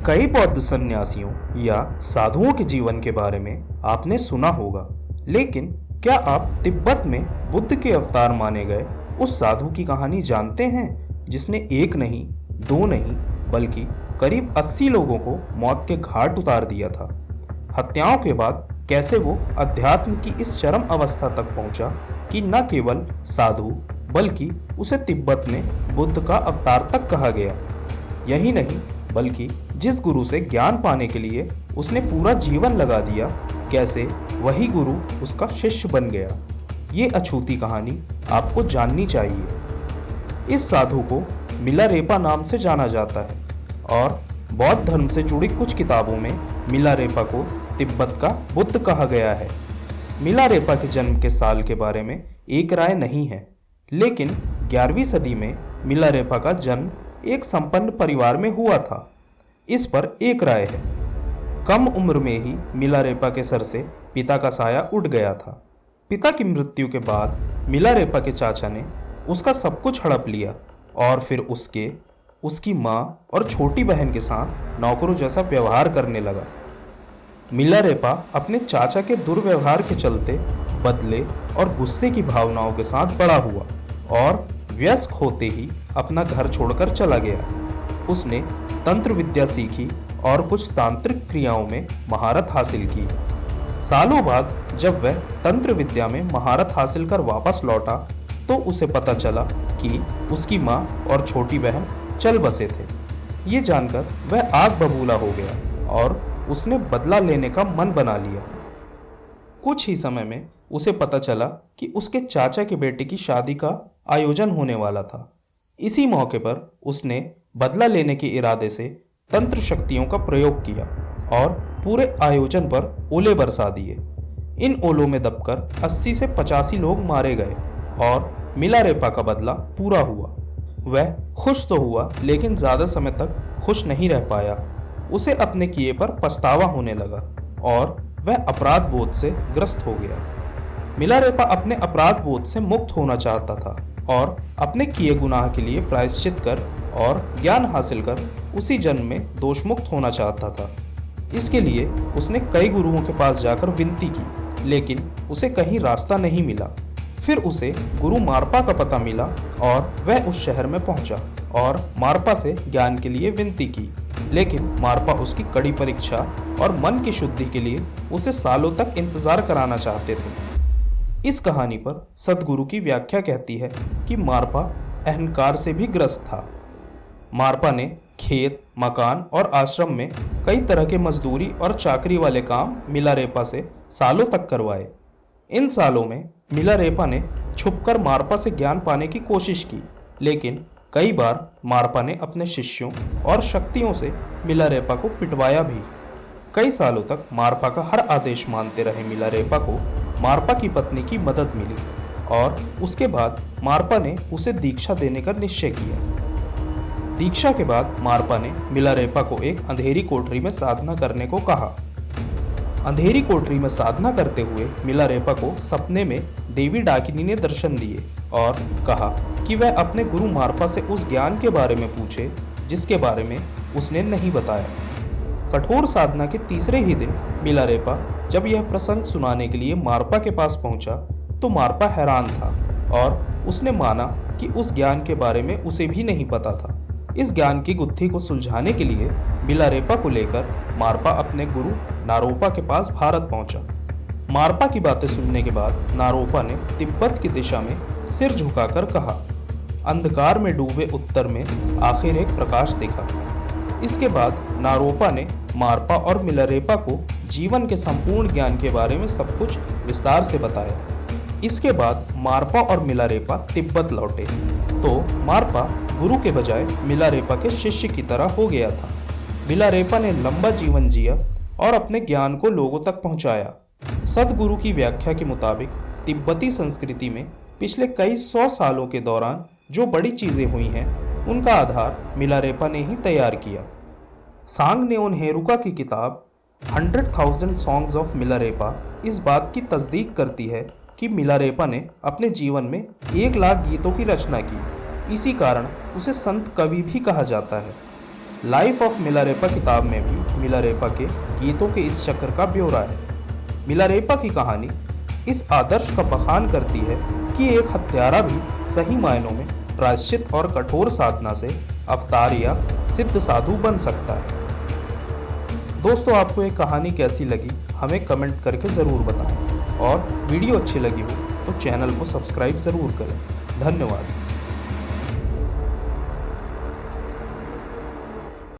कई बौद्ध सन्यासियों या साधुओं के जीवन के बारे में आपने सुना होगा, लेकिन क्या आप तिब्बत में बुद्ध के अवतार माने गए उस साधु की कहानी जानते हैं जिसने एक नहीं, दो नहीं, बल्कि करीब 80 लोगों को मौत के घाट उतार दिया था। हत्याओं के बाद कैसे वो अध्यात्म की इस चरम अवस्था तक पहुंचा कि न केवल साधु बल्कि उसे तिब्बत में बुद्ध का अवतार तक कहा गया। यही नहीं, बल्कि जिस गुरु से ज्ञान पाने के लिए उसने पूरा जीवन लगा दिया, कैसे वही गुरु उसका शिष्य बन गया। ये अछूती कहानी आपको जाननी चाहिए। इस साधु को मिलारेपा नाम से जाना जाता है और बौद्ध धर्म से जुड़ी कुछ किताबों में मिलारेपा को तिब्बत का बुद्ध कहा गया है। मिलारेपा के जन्म के साल के बारे में एक राय नहीं है, लेकिन 11वीं सदी में मिलारेपा का जन्म एक संपन्न परिवार में हुआ था, इस पर एक राय है। कम उम्र में ही मिलारेपा के सर से पिता का साया उठ गया था। पिता की मृत्यु के बाद मिलारेपा के चाचा ने उसका सब कुछ हड़प लिया और फिर उसकी माँ और छोटी बहन के साथ नौकरों जैसा व्यवहार करने लगा। मिलारेपा अपने चाचा के दुर्व्यवहार के चलते बदले और गुस्से की भावनाओं के साथ बड़ा हुआ और वयस्क होते ही अपना घर छोड़कर चला गया। उसने तंत्र विद्या सीखी और कुछ तांत्रिक क्रियाओं में महारत हासिल की। सालों बाद जब वह तंत्र विद्या में महारत हासिल कर वापस लौटा तो उसे पता चला कि उसकी माँ और छोटी बहन चल बसे थे। ये जानकर वह आग बबूला हो गया और उसने बदला लेने का मन बना लिया। कुछ ही समय में उसे पता चला कि उसके चाचा के बेटे की शादी का आयोजन होने वाला था। इसी मौके पर उसने बदला लेने के इरादे से तंत्र शक्तियों का प्रयोग किया और पूरे आयोजन पर ओले बरसा दिए। इन ओलों में दबकर 80 से 85 लोग मारे गए और मिलारेपा का बदला पूरा हुआ। वह खुश तो हुआ, लेकिन ज़्यादा समय तक खुश नहीं रह पाया। उसे अपने किए पर पछतावा होने लगा और वह अपराध बोध से ग्रस्त हो गया। मिलारेपा अपने अपराध बोध से मुक्त होना चाहता था और अपने किए गुनाह के लिए प्रायश्चित कर और ज्ञान हासिल कर उसी जन्म में दोषमुक्त होना चाहता था। इसके लिए उसने कई गुरुओं के पास जाकर विनती की, लेकिन उसे कहीं रास्ता नहीं मिला। फिर उसे गुरु मारपा का पता मिला और वह उस शहर में पहुंचा और मारपा से ज्ञान के लिए विनती की, लेकिन मारपा उसकी कड़ी परीक्षा और मन की शुद्धि के लिए उसे सालों तक इंतजार कराना चाहते थे। इस कहानी पर सद्गुरु की व्याख्या कहती है कि मारपा अहंकार से भी ग्रस्त था। मारपा ने खेत, मकान और आश्रम में कई तरह के मजदूरी और चाकरी वाले काम मिलारेपा से सालों तक करवाए। इन सालों में मिलारेपा ने छुपकर मारपा से ज्ञान पाने की कोशिश की, लेकिन कई बार मारपा ने अपने शिष्यों और शक्तियों से मिलारेपा को पिटवाया भी। कई सालों तक मारपा का हर आदेश मानते रहे मिलारेपा को मारपा की पत्नी की मदद मिली और उसके बाद मारपा ने उसे दीक्षा देने का निश्चय किया। दीक्षा के बाद मारपा ने मिलारेपा को एक अंधेरी कोठरी में साधना करने को कहा। अंधेरी कोठरी में साधना करते हुए मिलारेपा को सपने में देवी डाकिनी ने दर्शन दिए और कहा कि वह अपने गुरु मारपा से उस ज्ञान के बारे में पूछे जिसके बारे में उसने नहीं बताया। कठोर साधना के तीसरे ही दिन मिलारेपा जब यह प्रसंग सुनाने के लिए मारपा के पास पहुंचा तो मारपा हैरान था और उसने माना कि उस ज्ञान के बारे में उसे भी नहीं पता था। इस ज्ञान की गुत्थी को सुलझाने के लिए मिलारेपा को लेकर मारपा अपने गुरु नारोपा के पास भारत पहुंचा। मारपा की बातें सुनने के बाद नारोपा ने तिब्बत की दिशा में सिर झुकाकर कहा, अंधकार में डूबे उत्तर में आखिर एक प्रकाश दिखा। इसके बाद नारोपा ने मारपा और मिलारेपा को जीवन के संपूर्ण ज्ञान के बारे में सब कुछ विस्तार से बताया। इसके बाद मारपा और मिलारेपा तिब्बत लौटे तो मारपा गुरु के बजाय मिलारेपा के शिष्य की तरह हो गया था। मिलारेपा ने लंबा जीवन जिया और अपने ज्ञान को लोगों तक पहुंचाया। सद्गुरु की व्याख्या के मुताबिक तिब्बती संस्कृति में पिछले कई 100 सालों के दौरान जो बड़ी चीज़ें हुई हैं उनका आधार मिलारेपा ने ही तैयार किया। सांग नेओन हेरुका की किताब 100,000 Songs of मिलारेपा इस बात की तस्दीक करती है कि मिलारेपा ने अपने जीवन में 1 लाख गीतों की रचना की। इसी कारण उसे संत कवि भी कहा जाता है। लाइफ ऑफ मिलारेपा किताब में भी मिलारेपा के गीतों के इस चक्र का ब्यौरा है। मिलारेपा की कहानी इस आदर्श का बखान करती है कि एक हत्यारा भी सही मायनों में प्रायश्चित और कठोर साधना से अवतार या सिद्ध साधु बन सकता है। दोस्तों, आपको ये कहानी कैसी लगी हमें कमेंट करके ज़रूर बताएं और वीडियो अच्छी लगी हो तो चैनल को सब्सक्राइब ज़रूर करें। धन्यवाद।